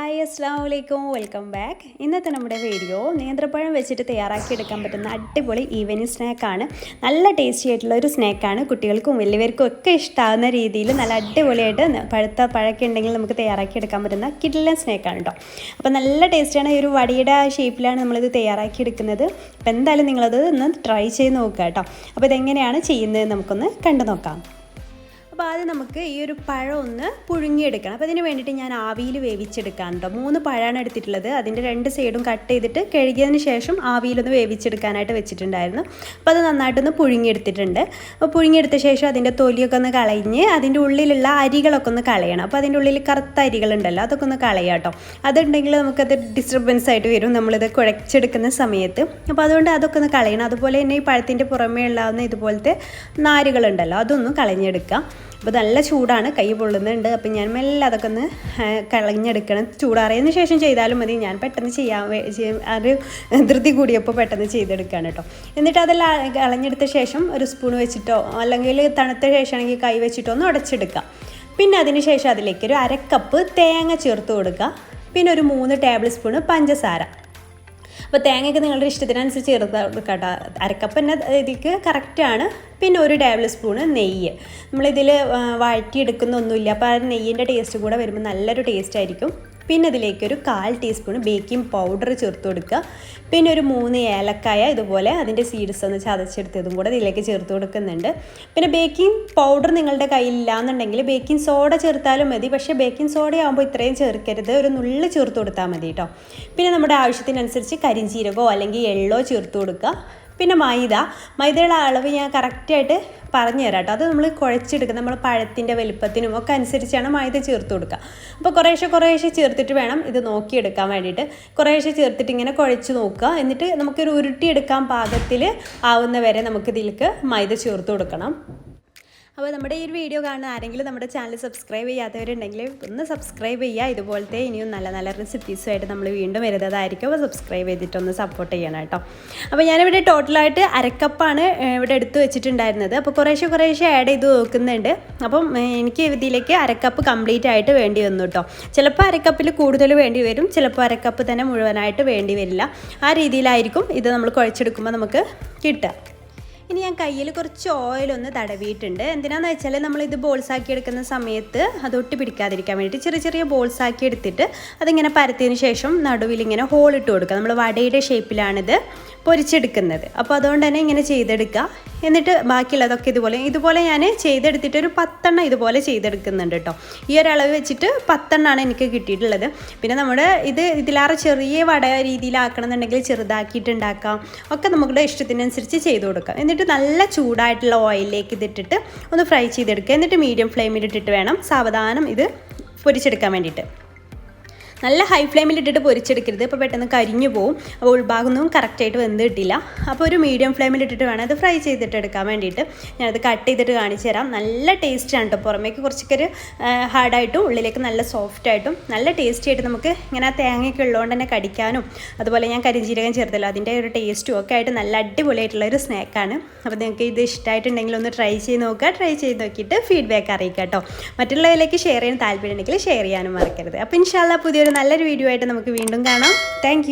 Hi അസ്സലാമു welcome back. ഇന്നത്തെ നമ്മുടെ വീഡിയോ നേന്ത്രപ്പഴം വെച്ചിട്ട് തയ്യാറാക്കിയെടുക്കാൻ പറ്റുന്ന അടിപൊളി ഈവനിങ് സ്നാക്കാണ്. നല്ല ടേസ്റ്റി ആയിട്ടുള്ള ഒരു സ്നാക്കാണ്. കുട്ടികൾക്കും വലിയവർക്കും ഒക്കെ ഇഷ്ടമാകുന്ന രീതിയിൽ നല്ല അടിപൊളിയായിട്ട് പഴുത്ത പഴമൊക്കെ ഉണ്ടെങ്കിൽ നമുക്ക് തയ്യാറാക്കിയെടുക്കാൻ പറ്റുന്ന കിഡിലൻ സ്നാക്കാണ് കേട്ടോ. അപ്പോൾ നല്ല ടേസ്റ്റിയാണ്. ഈ ഒരു വടിയുടെ ഷേപ്പിലാണ് നമ്മളിത് തയ്യാറാക്കിയെടുക്കുന്നത്. അപ്പോൾ എന്തായാലും നിങ്ങളത് ഒന്ന് ട്രൈ ചെയ്ത് നോക്കുക കേട്ടോ. അപ്പോൾ ഇതെങ്ങനെയാണ് ചെയ്യുന്നത് നമുക്കൊന്ന് കണ്ടു നോക്കാം. അപ്പോൾ ആദ്യം നമുക്ക് ഈ ഒരു പഴം ഒന്ന് പുഴുങ്ങിയെടുക്കണം. അപ്പോൾ അതിന് വേണ്ടിയിട്ട് ഞാൻ ആവിയിൽ വേവിച്ചെടുക്കാൻ കേട്ടോ. 3 പഴമാണ് എടുത്തിട്ടുള്ളത്. അതിൻ്റെ 2 സൈഡും കട്ട് ചെയ്തിട്ട് കഴുകിയതിന് ശേഷം ആവിയിലൊന്ന് വേവിച്ചെടുക്കാനായിട്ട് വെച്ചിട്ടുണ്ടായിരുന്നു. അപ്പോൾ അത് നന്നായിട്ടൊന്ന് പുഴുങ്ങിയെടുത്തിട്ടുണ്ട്. അപ്പോൾ പുഴുങ്ങിയെടുത്ത ശേഷം അതിൻ്റെ തൊലിയൊക്കെ ഒന്ന് കളഞ്ഞ് അതിൻ്റെ ഉള്ളിലുള്ള അരികളൊക്കെ ഒന്ന് കളയണം. അപ്പോൾ അതിൻ്റെ ഉള്ളിൽ കറുത്ത അരികളുണ്ടല്ലോ, അതൊക്കെ ഒന്ന് കളയാം കേട്ടോ. അതുണ്ടെങ്കിൽ നമുക്കത് ഡിസ്റ്റർബൻസ് ആയിട്ട് വരും നമ്മളിത് കുഴച്ചെടുക്കുന്ന സമയത്ത്. അപ്പോൾ അതുകൊണ്ട് അതൊക്കെ ഒന്ന് കളയണം. അതുപോലെ തന്നെ ഈ പഴത്തിൻ്റെ പുറമേ ഉള്ളാവുന്ന ഇതുപോലത്തെ നാരുകളുണ്ടല്ലോ, അതൊന്നും കളഞ്ഞെടുക്കാം. അപ്പോൾ നല്ല ചൂടാണ്, കൈ പൊള്ളുന്നുണ്ട്. അപ്പം ഞാൻ മെല്ലെ അതൊക്കെ ഒന്ന് കളഞ്ഞെടുക്കണം. ചൂടാറിയതിന് ശേഷം ചെയ്താലും മതി. ഞാൻ പെട്ടെന്ന് ഒരു ധൃതി കൂടിയപ്പോൾ പെട്ടെന്ന് ചെയ്തെടുക്കുകയാണ് കേട്ടോ. എന്നിട്ട് അതെല്ലാം കളഞ്ഞെടുത്ത ശേഷം ഒരു സ്പൂൺ വെച്ചിട്ടോ അല്ലെങ്കിൽ തണുത്ത ശേഷമാണെങ്കിൽ കൈ വെച്ചിട്ടോ ഒന്ന് ഉടച്ചെടുക്കാം. പിന്നെ അതിന് ശേഷം അതിലേക്ക് ഒരു 1/2 കപ്പ് തേങ്ങ ചേർത്ത് കൊടുക്കുക. പിന്നെ ഒരു 3 ടേബിൾ സ്പൂൺ പഞ്ചസാര. അപ്പോൾ തേങ്ങയൊക്കെ നിങ്ങളുടെ ഇഷ്ടത്തിനനുസരിച്ച് ചേർത്ത് കേട്ടോ. 1/2 കപ്പ് തന്നെ ഇതിക്ക് കറക്റ്റാണ്. പിന്നെ ഒരു ടേബിൾ സ്പൂണ് നെയ്യ്. നമ്മളിതിൽ വഴറ്റിയെടുക്കുന്നൊന്നുമില്ല. അപ്പോൾ ആ നെയ്യിൻ്റെ ടേസ്റ്റ് കൂടെ വരുമ്പോൾ നല്ലൊരു ടേസ്റ്റ് ആയിരിക്കും. പിന്നെ അതിലേക്കൊരു 1/4 ടീസ്പൂൺ ബേക്കിംഗ് പൗഡർ ചേർത്ത് കൊടുക്കുക. പിന്നെ ഒരു 3 ഏലക്കായ ഇതുപോലെ അതിൻ്റെ സീഡ്സ് ഒന്ന് ചതച്ചെടുത്തതും കൂടെ ഇതിലേക്ക് ചേർത്ത് കൊടുക്കുന്നുണ്ട്. പിന്നെ ബേക്കിംഗ് പൗഡർ നിങ്ങളുടെ കയ്യിലില്ലാന്നുണ്ടെങ്കിൽ ബേക്കിംഗ് സോഡ ചേർത്താലും മതി. പക്ഷേ ബേക്കിംഗ് സോഡ ആകുമ്പോൾ ഇത്രയും ചേർക്കരുത്, ഒരു നുള്ള് ചേർത്ത് കൊടുത്താൽ മതി കേട്ടോ. പിന്നെ നമ്മുടെ ആവശ്യത്തിനനുസരിച്ച് കരിഞ്ജീരകമോ അല്ലെങ്കിൽ എള്ളോ ചേർത്ത് കൊടുക്കുക. പിന്നെ മൈദയുടെ അളവ് ഞാൻ കറക്റ്റായിട്ട് പറഞ്ഞു തരാം കേട്ടോ. അത് നമ്മൾ കുഴച്ചെടുക്കുക. നമ്മൾ പഴത്തിൻ്റെ വലുപ്പത്തിനും ഒക്കെ അനുസരിച്ചാണ് മൈദ ചേർത്ത് കൊടുക്കുക. അപ്പോൾ കുറേശ്ശെ ചേർത്തിട്ട് വേണം ഇത് നോക്കിയെടുക്കാൻ വേണ്ടിയിട്ട്. കുറേശ്ശെ ചേർത്തിട്ട് ഇങ്ങനെ കുഴച്ച് നോക്കുക. എന്നിട്ട് നമുക്കൊരു ഉരുട്ടിയെടുക്കാൻ പാകത്തിൽ ആവുന്ന വരെ നമുക്കിതിലേക്ക് മൈദ ചേർത്ത് കൊടുക്കണം. അപ്പോൾ നമ്മുടെ ഈ ഒരു വീഡിയോ കാണുന്ന ആരെങ്കിലും നമ്മുടെ ചാനൽ സബ്സ്ക്രൈബ് ചെയ്യാത്തവരുണ്ടെങ്കിൽ ഒന്ന് സബ്സ്ക്രൈബ് ചെയ്യുക. ഇതുപോലത്തെ ഇനിയും നല്ല നല്ല റെസിപ്പീസുമായിട്ട് നമ്മൾ വീണ്ടും വരുന്നതായിരിക്കും. അപ്പോൾ സബ്സ്ക്രൈബ് ചെയ്തിട്ടൊന്ന് സപ്പോർട്ട് ചെയ്യണം കേട്ടോ. അപ്പോൾ ഞാനിവിടെ ടോട്ടലായിട്ട് 1/2 കപ്പാണ് ഇവിടെ എടുത്ത് വെച്ചിട്ടുണ്ടായിരുന്നത്. അപ്പോൾ കുറേശ്ശെ ആഡ് ചെയ്ത് നോക്കുന്നുണ്ട്. അപ്പം എനിക്ക് ഇതിലേക്ക് 1/2 കപ്പ് കംപ്ലീറ്റ് ആയിട്ട് വേണ്ടി വന്നു കേട്ടോ. ചിലപ്പോൾ 1/2 കപ്പിൽ കൂടുതൽ വേണ്ടി വരും, ചിലപ്പോൾ 1/2 കപ്പ് തന്നെ മുഴുവനായിട്ട് വേണ്ടി വരില്ല. ആ രീതിയിലായിരിക്കും ഇത് നമ്മൾ കുഴച്ചെടുക്കുമ്പോൾ നമുക്ക് കിട്ടുക. ഇനി ഞാൻ കയ്യിൽ കുറച്ച് ഓയിലൊന്ന് തടവിയിട്ടുണ്ട്. എന്തിനാണെന്ന് വെച്ചാൽ നമ്മളിത് ബോൾസാക്കി എടുക്കുന്ന സമയത്ത് അത് ഒട്ടി പിടിക്കാതിരിക്കാൻ വേണ്ടിയിട്ട് ചെറിയ ബോൾസാക്കി എടുത്തിട്ട് അതിങ്ങനെ പരത്തിയതിന് ശേഷം നടുവിൽ ഇങ്ങനെ ഹോളിട്ട് കൊടുക്കുക. നമ്മൾ വടയുടെ ഷേപ്പിലാണിത് പൊരിച്ചെടുക്കുന്നത്. അപ്പോൾ അതുകൊണ്ട് തന്നെ ഇങ്ങനെ ചെയ്തെടുക്കുക. എന്നിട്ട് ബാക്കിയുള്ളതൊക്കെ ഇതുപോലെ ഞാൻ ചെയ്തെടുത്തിട്ട് ഒരു 10 ഇതുപോലെ ചെയ്തെടുക്കുന്നുണ്ട് കേട്ടോ. ഈ ഒരളവ് വെച്ചിട്ട് 10 എനിക്ക് കിട്ടിയിട്ടുള്ളത്. പിന്നെ നമ്മുടെ ഇതിലേറെ ചെറിയ വട രീതിയിലാക്കണം എന്നുണ്ടെങ്കിൽ ചെറുതാക്കിയിട്ട് ഉണ്ടാക്കാം. ഒക്കെ നമ്മുടെ ഇഷ്ടത്തിനനുസരിച്ച് ചെയ്ത് കൊടുക്കാം. എന്നിട്ട് നല്ല ചൂടായിട്ടുള്ള ഓയിലിലേക്ക് ഇതിട്ടിട്ട് ഒന്ന് ഫ്രൈ ചെയ്തെടുക്കുക. എന്നിട്ട് മീഡിയം ഫ്ലെയിമിൽ ഇട്ടിട്ട് വേണം സാവധാനം ഇത് പൊരിച്ചെടുക്കാൻ വേണ്ടിയിട്ട്. നല്ല ഹൈ ഫ്ലെയിമിലിട്ടിട്ട് പൊരിച്ചെടുക്കരുത്. ഇപ്പോൾ പെട്ടെന്ന് കരിഞ്ഞു പോവും. അപ്പോൾ ഉൾഭാഗമൊന്നും കറക്റ്റായിട്ട് വെന്ത് കിട്ടില്ല. അപ്പോൾ ഒരു മീഡിയം ഫ്ലെയിമിലിട്ടിട്ട് വേണം അത് ഫ്രൈ ചെയ്തിട്ട് എടുക്കാൻ വേണ്ടിയിട്ട്. ഞാനത് കട്ട് ചെയ്തിട്ട് കാണിച്ചു തരാം. നല്ല ടേസ്റ്റാണ് കേട്ടോ. പുറമേക്ക് കുറച്ചൊക്കെ ഹാർഡായിട്ടും ഉള്ളിലേക്ക് നല്ല സോഫ്റ്റായിട്ടും നല്ല ടേസ്റ്റി ആയിട്ട് നമുക്ക് ഇങ്ങനെ തേങ്ങയൊക്കെ ഉള്ളതുകൊണ്ട് തന്നെ കടിക്കാനും അതുപോലെ ഞാൻ കരിഞ്ജീരകം ചേർത്തല്ലോ അതിൻ്റെ ഒരു ടേസ്റ്റും ഒക്കെ ആയിട്ട് നല്ല അടിപൊളിയായിട്ടുള്ളൊരു സ്നാക്കാണ്. അപ്പോൾ നിങ്ങൾക്ക് ഇത് ഇഷ്ടമായിട്ടുണ്ടെങ്കിൽ ഒന്ന് ട്രൈ ചെയ്ത് നോക്കുക. ട്രൈ ചെയ്ത് നോക്കിയിട്ട് ഫീഡ്ബാക്ക് അറിയിക്കുക കേട്ടോ. മറ്റുള്ളവരിലേക്ക് ഷെയർ ചെയ്യാൻ താല്പര്യമുണ്ടെങ്കിൽ ഷെയർ ചെയ്യാനും മറക്കരുത്. അപ്പോൾ ഇൻഷാല്ലാ പുതിയൊരു നല്ലൊരു വീഡിയോ ആയിട്ട് നമുക്ക് വീണ്ടും കാണാം. താങ്ക്